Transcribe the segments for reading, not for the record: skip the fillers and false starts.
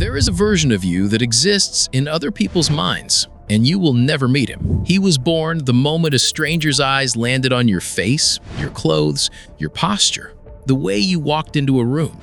There is a version of you that exists in other people's minds, and you will never meet him. He was born the moment a stranger's eyes landed on your face, your clothes, your posture, the way you walked into a room.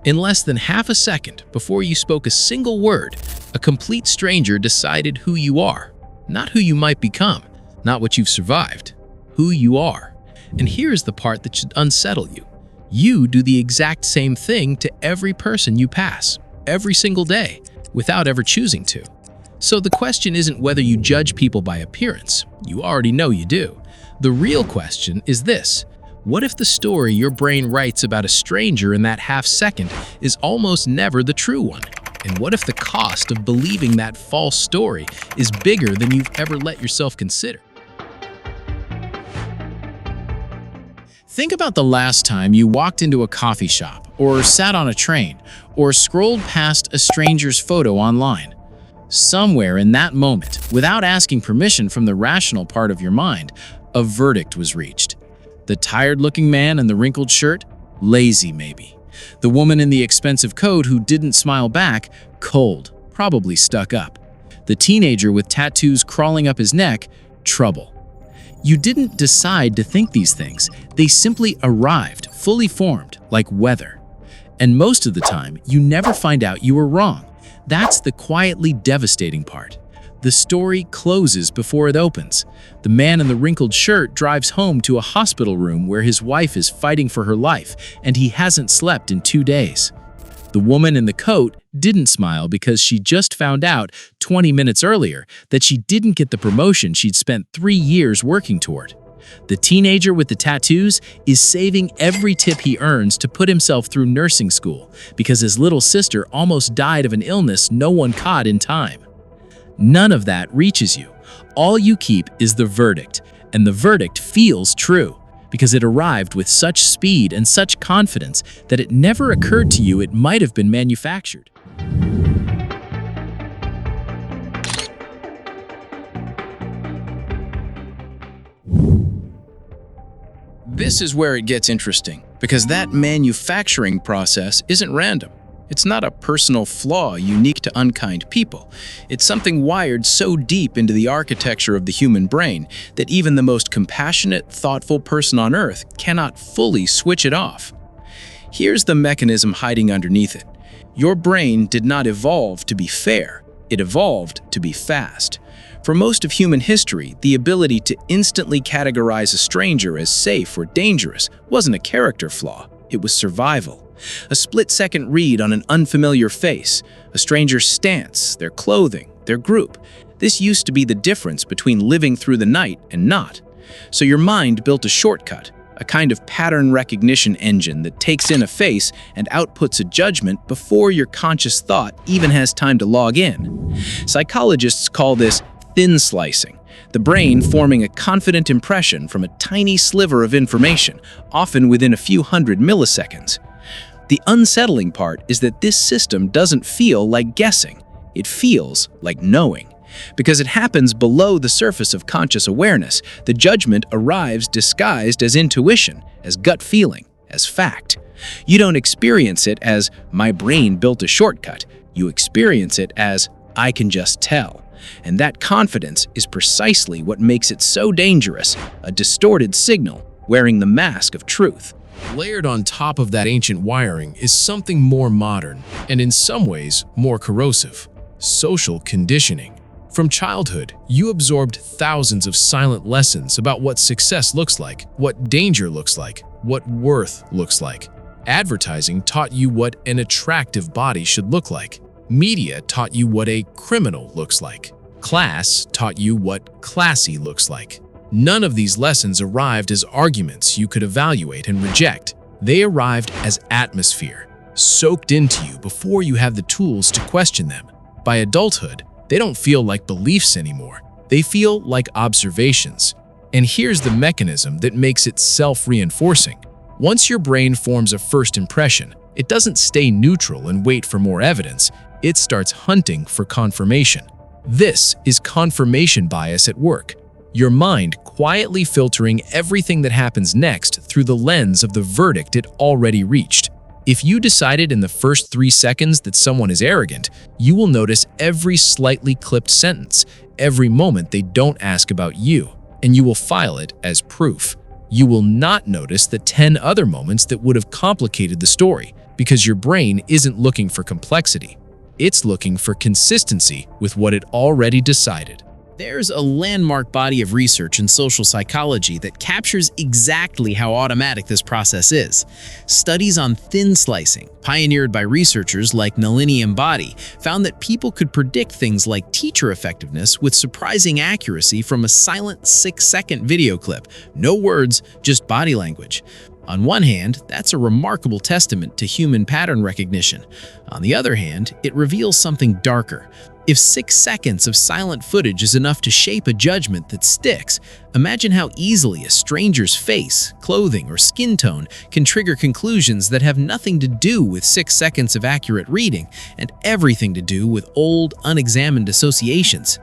In less than half a second before you spoke a single word, a complete stranger decided who you are. Not who you might become, not what you've survived, who you are. And here's the part that should unsettle you. You do the exact same thing to every person you pass, every single day, without ever choosing to. So the question isn't whether you judge people by appearance. You already know you do. The real question is this: what if the story your brain writes about a stranger in that half second is almost never the true one? And what if the cost of believing that false story is bigger than you've ever let yourself consider? Think about the last time you walked into a coffee shop, or sat on a train, or scrolled past a stranger's photo online. Somewhere in that moment, without asking permission from the rational part of your mind, a verdict was reached. The tired-looking man in the wrinkled shirt? Lazy, maybe. The woman in the expensive coat who didn't smile back? Cold, probably stuck up. The teenager with tattoos crawling up his neck? Trouble. You didn't decide to think these things. They simply arrived, fully formed, like weather. And most of the time, you never find out you were wrong. That's the quietly devastating part. The story closes before it opens. The man in the wrinkled shirt drives home to a hospital room where his wife is fighting for her life, and he hasn't slept in 2 days. The woman in the coat didn't smile because she just found out 20 minutes earlier that she didn't get the promotion she'd spent 3 years working toward. The teenager with the tattoos is saving every tip he earns to put himself through nursing school because his little sister almost died of an illness no one caught in time. None of that reaches you. All you keep is the verdict, and the verdict feels true because it arrived with such speed and such confidence that it never occurred to you it might have been manufactured. This is where it gets interesting, because that manufacturing process isn't random. It's not a personal flaw unique to unkind people. It's something wired so deep into the architecture of the human brain that even the most compassionate, thoughtful person on Earth cannot fully switch it off. Here's the mechanism hiding underneath it. Your brain did not evolve to be fair. It evolved to be fast. For most of human history, the ability to instantly categorize a stranger as safe or dangerous wasn't a character flaw. It was survival. A split-second read on an unfamiliar face, a stranger's stance, their clothing, their group. This used to be the difference between living through the night and not. So your mind built a shortcut, a kind of pattern recognition engine that takes in a face and outputs a judgment before your conscious thought even has time to log in. Psychologists call this thin slicing, the brain forming a confident impression from a tiny sliver of information, often within a few hundred milliseconds. The unsettling part is that this system doesn't feel like guessing. It feels like knowing. Because it happens below the surface of conscious awareness, the judgment arrives disguised as intuition, as gut feeling, as fact. You don't experience it as, "my brain built a shortcut." You experience it as, "I can just tell." And that confidence is precisely what makes it so dangerous, a distorted signal wearing the mask of truth. Layered on top of that ancient wiring is something more modern, and in some ways more corrosive: social conditioning. From childhood, you absorbed thousands of silent lessons about what success looks like, what danger looks like, what worth looks like. Advertising taught you what an attractive body should look like. Media taught you what a criminal looks like. Class taught you what classy looks like. None of these lessons arrived as arguments you could evaluate and reject. They arrived as atmosphere, soaked into you before you have the tools to question them. By adulthood, they don't feel like beliefs anymore. They feel like observations. And here's the mechanism that makes it self-reinforcing. Once your brain forms a first impression, it doesn't stay neutral and wait for more evidence. It starts hunting for confirmation. This is confirmation bias at work. Your mind quietly filtering everything that happens next through the lens of the verdict it already reached. If you decided in the first 3 seconds that someone is arrogant, you will notice every slightly clipped sentence, every moment they don't ask about you, and you will file it as proof. You will not notice the 10 other moments that would have complicated the story, because your brain isn't looking for complexity. It's looking for consistency with what it already decided. There's a landmark body of research in social psychology that captures exactly how automatic this process is. Studies on thin slicing, pioneered by researchers like Nalini Ambady, found that people could predict things like teacher effectiveness with surprising accuracy from a silent 6-second video clip. No words, just body language. On one hand, that's a remarkable testament to human pattern recognition. On the other hand, it reveals something darker. If 6 seconds of silent footage is enough to shape a judgment that sticks, imagine how easily a stranger's face, clothing, or skin tone can trigger conclusions that have nothing to do with 6 seconds of accurate reading and everything to do with old, unexamined associations.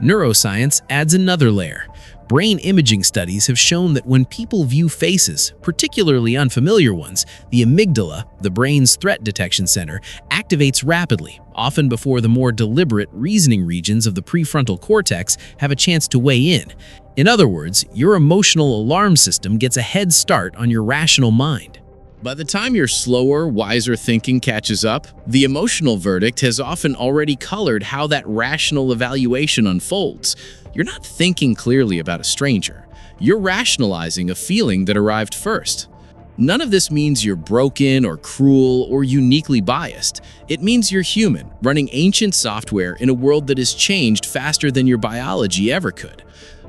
Neuroscience adds another layer. Brain imaging studies have shown that when people view faces, particularly unfamiliar ones, the amygdala, the brain's threat detection center, activates rapidly, often before the more deliberate reasoning regions of the prefrontal cortex have a chance to weigh in. In other words, your emotional alarm system gets a head start on your rational mind. By the time your slower, wiser thinking catches up, the emotional verdict has often already colored how that rational evaluation unfolds. You're not thinking clearly about a stranger. You're rationalizing a feeling that arrived first. None of this means you're broken or cruel or uniquely biased. It means you're human, running ancient software in a world that has changed faster than your biology ever could.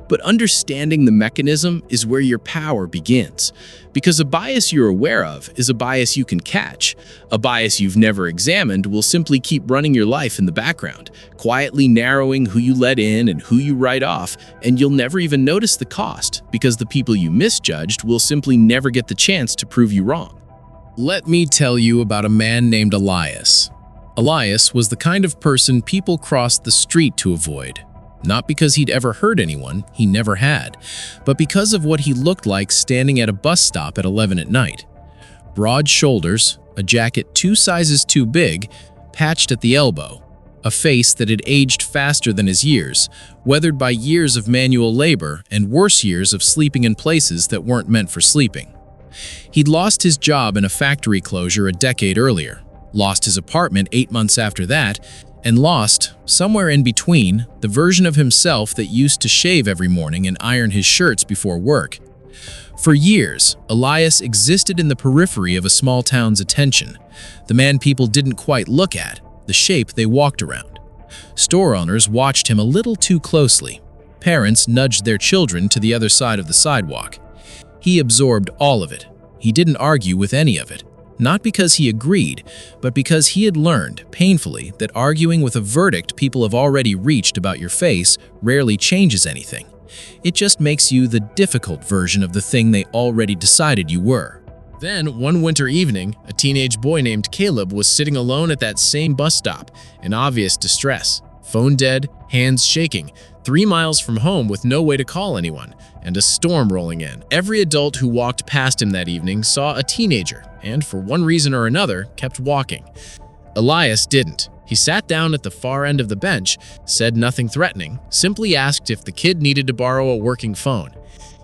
But understanding the mechanism is where your power begins. Because a bias you're aware of is a bias you can catch. A bias you've never examined will simply keep running your life in the background, quietly narrowing who you let in and who you write off, and you'll never even notice the cost, because the people you misjudged will simply never get the chance to prove you wrong. Let me tell you about a man named Elias. Elias was the kind of person people crossed the street to avoid. Not because he'd ever hurt anyone, he never had, but because of what he looked like standing at a bus stop at 11 at night. Broad shoulders, a jacket 2 sizes too big, patched at the elbow, a face that had aged faster than his years, weathered by years of manual labor and worse years of sleeping in places that weren't meant for sleeping. He'd lost his job in a factory closure a decade earlier, lost his apartment 8 months after that, and lost, somewhere in between, the version of himself that used to shave every morning and iron his shirts before work. For years, Elias existed in the periphery of a small town's attention, the man people didn't quite look at, the shape they walked around. Store owners watched him a little too closely. Parents nudged their children to the other side of the sidewalk. He absorbed all of it. He didn't argue with any of it. Not because he agreed, but because he had learned, painfully, that arguing with a verdict people have already reached about your face rarely changes anything. It just makes you the difficult version of the thing they already decided you were. Then, one winter evening, a teenage boy named Caleb was sitting alone at that same bus stop, in obvious distress. Phone dead, hands shaking, 3 miles from home with no way to call anyone, and a storm rolling in. Every adult who walked past him that evening saw a teenager, and for one reason or another, kept walking. Elias didn't. He sat down at the far end of the bench, said nothing threatening, simply asked if the kid needed to borrow a working phone.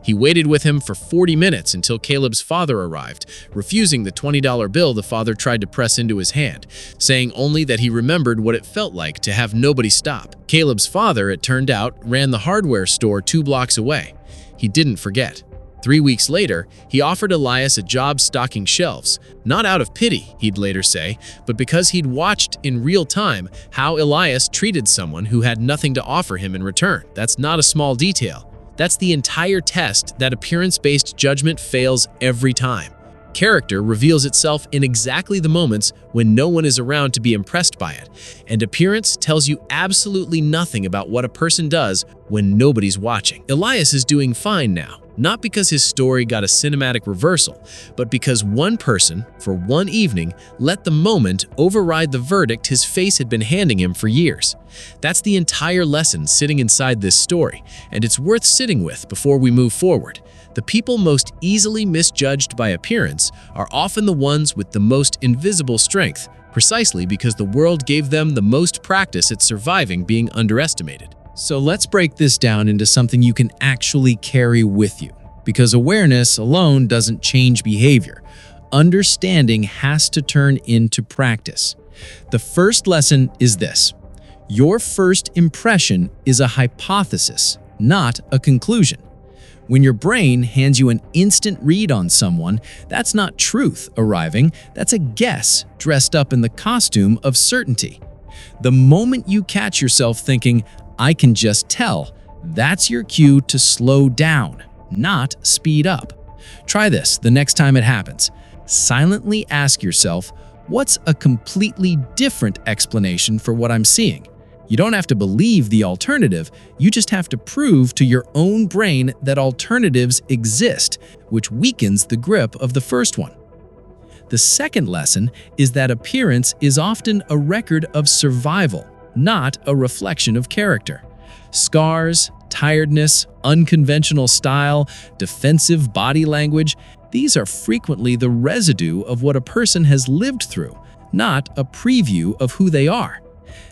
He waited with him for 40 minutes until Caleb's father arrived, refusing the $20 bill the father tried to press into his hand, saying only that he remembered what it felt like to have nobody stop. Caleb's father, it turned out, ran the hardware store 2 blocks away. He didn't forget. 3 weeks later, he offered Elias a job stocking shelves, not out of pity, he'd later say, but because he'd watched in real time how Elias treated someone who had nothing to offer him in return. That's not a small detail. That's the entire test that appearance-based judgment fails every time. Character reveals itself in exactly the moments when no one is around to be impressed by it, and appearance tells you absolutely nothing about what a person does when nobody's watching. Elias is doing fine now. Not because his story got a cinematic reversal, but because one person, for one evening, let the moment override the verdict his face had been handing him for years. That's the entire lesson sitting inside this story, and it's worth sitting with before we move forward. The people most easily misjudged by appearance are often the ones with the most invisible strength, precisely because the world gave them the most practice at surviving being underestimated. So let's break this down into something you can actually carry with you, because awareness alone doesn't change behavior. Understanding has to turn into practice. The first lesson is this: your first impression is a hypothesis, not a conclusion. When your brain hands you an instant read on someone, that's not truth arriving, that's a guess dressed up in the costume of certainty. The moment you catch yourself thinking, "I can just tell," that's your cue to slow down, not speed up. Try this the next time it happens. Silently ask yourself, what's a completely different explanation for what I'm seeing? You don't have to believe the alternative, you just have to prove to your own brain that alternatives exist, which weakens the grip of the first one. The second lesson is that appearance is often a record of survival, not a reflection of character. Scars, tiredness, unconventional style, defensive body language, these are frequently the residue of what a person has lived through, not a preview of who they are.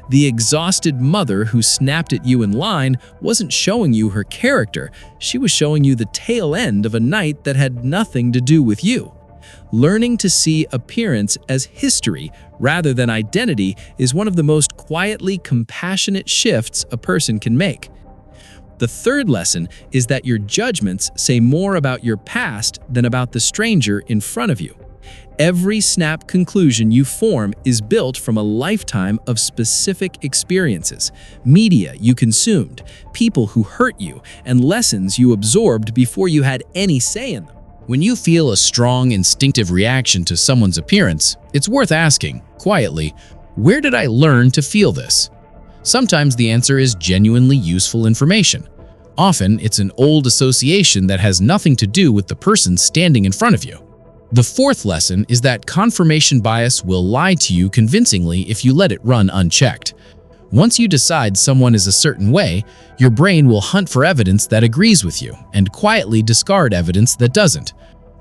The exhausted mother who snapped at you in line wasn't showing you her character, she was showing you the tail end of a night that had nothing to do with you. Learning to see appearance as history rather than identity is one of the most quietly compassionate shifts a person can make. The third lesson is that your judgments say more about your past than about the stranger in front of you. Every snap conclusion you form is built from a lifetime of specific experiences, media you consumed, people who hurt you, and lessons you absorbed before you had any say in them. When you feel a strong instinctive reaction to someone's appearance, it's worth asking, quietly, where did I learn to feel this? Sometimes the answer is genuinely useful information. Often, it's an old association that has nothing to do with the person standing in front of you. The fourth lesson is that confirmation bias will lie to you convincingly if you let it run unchecked. Once you decide someone is a certain way, your brain will hunt for evidence that agrees with you and quietly discard evidence that doesn't.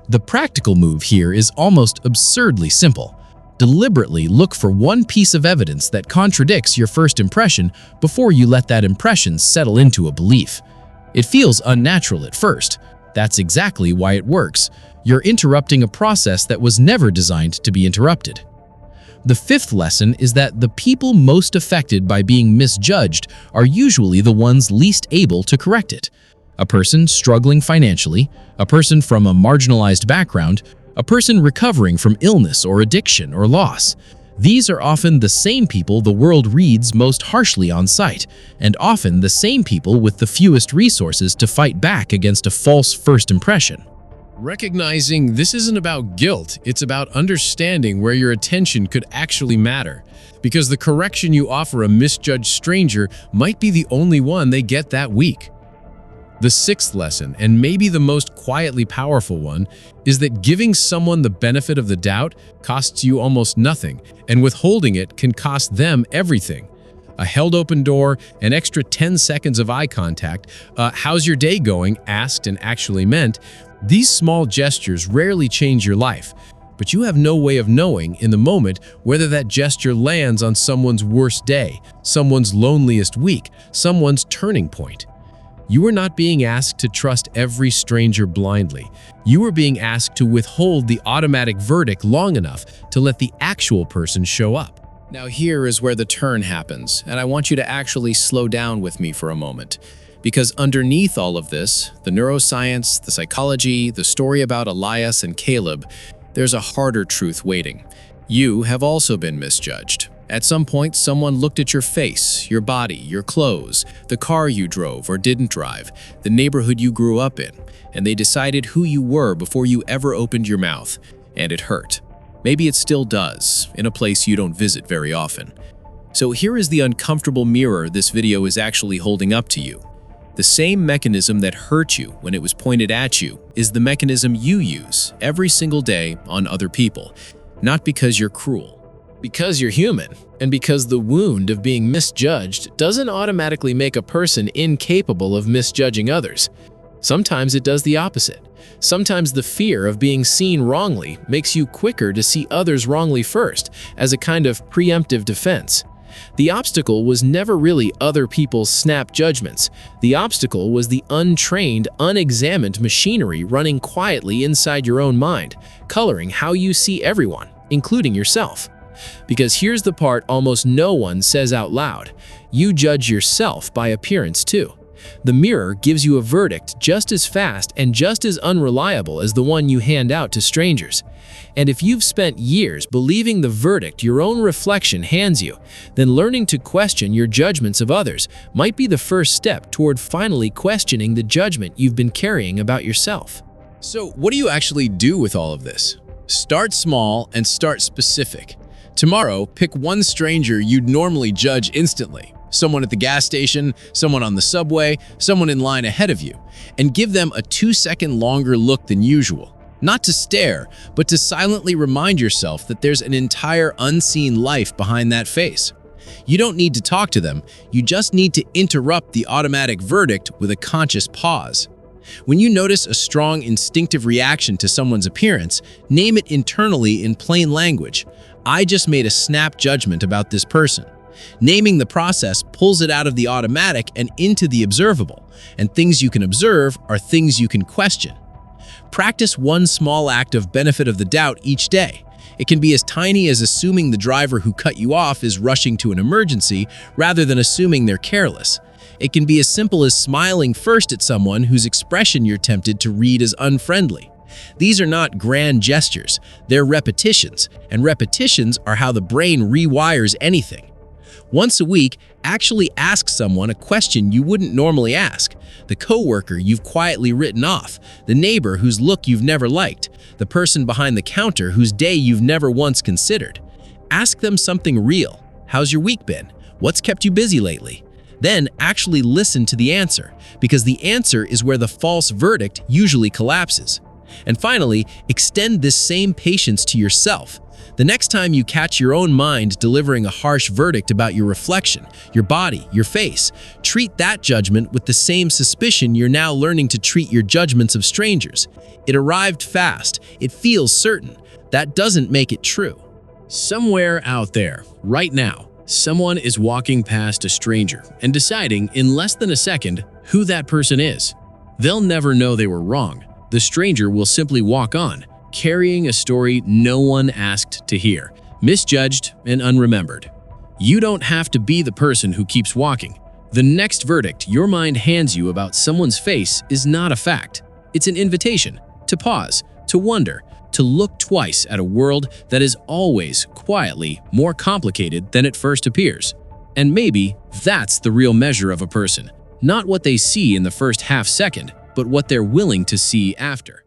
The practical move here is almost absurdly simple. Deliberately look for one piece of evidence that contradicts your first impression before you let that impression settle into a belief. It feels unnatural at first. That's exactly why it works. You're interrupting a process that was never designed to be interrupted. The fifth lesson is that the people most affected by being misjudged are usually the ones least able to correct it. A person struggling financially, a person from a marginalized background, a person recovering from illness or addiction or loss. These are often the same people the world reads most harshly on sight, and often the same people with the fewest resources to fight back against a false first impression. Recognizing this isn't about guilt, it's about understanding where your attention could actually matter. Because the correction you offer a misjudged stranger might be the only one they get that week. The sixth lesson, and maybe the most quietly powerful one, is that giving someone the benefit of the doubt costs you almost nothing, and withholding it can cost them everything. A held open door, an extra 10 seconds of eye contact, how's your day going, asked and actually meant. These small gestures rarely change your life, but you have no way of knowing in the moment whether that gesture lands on someone's worst day, someone's loneliest week, someone's turning point. You are not being asked to trust every stranger blindly. You are being asked to withhold the automatic verdict long enough to let the actual person show up. Now here is where the turn happens, and I want you to actually slow down with me for a moment. Because underneath all of this, the neuroscience, the psychology, the story about Elias and Caleb, there's a harder truth waiting. You have also been misjudged. At some point, someone looked at your face, your body, your clothes, the car you drove or didn't drive, the neighborhood you grew up in, and they decided who you were before you ever opened your mouth, and it hurt. Maybe it still does, in a place you don't visit very often. So here is the uncomfortable mirror this video is actually holding up to you. The same mechanism that hurt you when it was pointed at you is the mechanism you use every single day on other people, not because you're cruel. Because you're human, and because the wound of being misjudged doesn't automatically make a person incapable of misjudging others. Sometimes it does the opposite. Sometimes the fear of being seen wrongly makes you quicker to see others wrongly first, as a kind of preemptive defense. The obstacle was never really other people's snap judgments. The obstacle was the untrained, unexamined machinery running quietly inside your own mind, coloring how you see everyone, including yourself. Because here's the part almost no one says out loud: you judge yourself by appearance too. The mirror gives you a verdict just as fast and just as unreliable as the one you hand out to strangers. And if you've spent years believing the verdict your own reflection hands you, then learning to question your judgments of others might be the first step toward finally questioning the judgment you've been carrying about yourself. So, what do you actually do with all of this? Start small and start specific. Tomorrow, pick one stranger you'd normally judge instantly. Someone at the gas station, someone on the subway, someone in line ahead of you, and give them a 2-second longer look than usual. Not to stare, but to silently remind yourself that there's an entire unseen life behind that face. You don't need to talk to them, you just need to interrupt the automatic verdict with a conscious pause. When you notice a strong instinctive reaction to someone's appearance, name it internally in plain language. I just made a snap judgment about this person. Naming the process pulls it out of the automatic and into the observable, and things you can observe are things you can question. Practice one small act of benefit of the doubt each day. It can be as tiny as assuming the driver who cut you off is rushing to an emergency rather than assuming they're careless. It can be as simple as smiling first at someone whose expression you're tempted to read as unfriendly. These are not grand gestures, they're repetitions, and repetitions are how the brain rewires anything. Once a week, actually ask someone a question you wouldn't normally ask: the coworker you've quietly written off, the neighbor whose look you've never liked, the person behind the counter whose day you've never once considered. Ask them something real. How's your week been? What's kept you busy lately? Then actually listen to the answer, because the answer is where the false verdict usually collapses. And finally, extend this same patience to yourself. The next time you catch your own mind delivering a harsh verdict about your reflection, your body, your face, treat that judgment with the same suspicion you're now learning to treat your judgments of strangers. It arrived fast. It feels certain. That doesn't make it true. Somewhere out there, right now, someone is walking past a stranger and deciding in less than a second who that person is. They'll never know they were wrong. The stranger will simply walk on, carrying a story no one asked to hear, misjudged and unremembered. You don't have to be the person who keeps walking. The next verdict your mind hands you about someone's face is not a fact. It's an invitation to pause, to wonder, to look twice at a world that is always, quietly, more complicated than it first appears. And maybe that's the real measure of a person. Not what they see in the first half second, but what they're willing to see after.